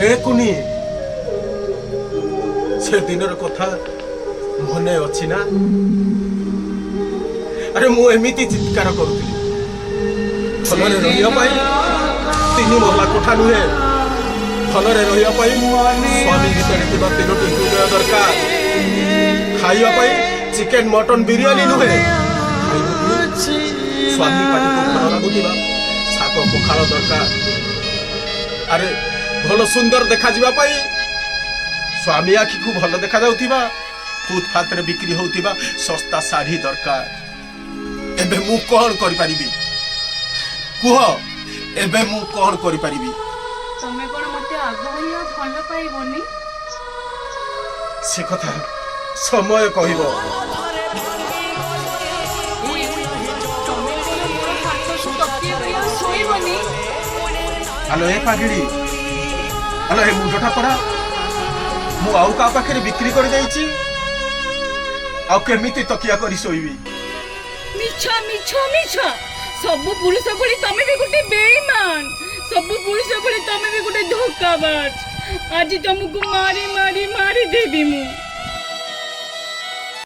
ए कुनी से दिनर कथा मने अछि ना। अरे मु एमिति चित्कार करुଥିଲି भलरे रहिया पाई तीन महला कोठा नुहे भलरे रहिया पाई स्वामी भितर थिबा तीनोटी हृदय दरकार खाइया पाई चिकेन मटन बिरयानी नुहे स्वामी पाटी को भल लागुथिबा शाक पखाल दरकार। अरे भल सुंदर देखा जिबा पाई स्वामी आखि को भल देखा जाउथिबा फुटपाथ रे बिक्री होउथिबा सस्ता साड़ी दरकार। एबे मु कोन करि परिबी कुह एबे मु कोन करि परिबी। तमे कोन मते आगो भलिया भल पाइबोनी से कथा समय कहिबो। हेलो ए पागिड़ी हेलो ए मुंडटा पड़ा मु आउ का पाखे बिक्री कर जाइछि आउ केमिति तकिया करी सोइबी। मिछा मिछा मिछा सबु पुरुष भली तमे भी गुटे बेईमान सबु पुरुष भली तमे भी गुटे धोखाबाज। आज तुमको मारी मारी मारी देबी मु।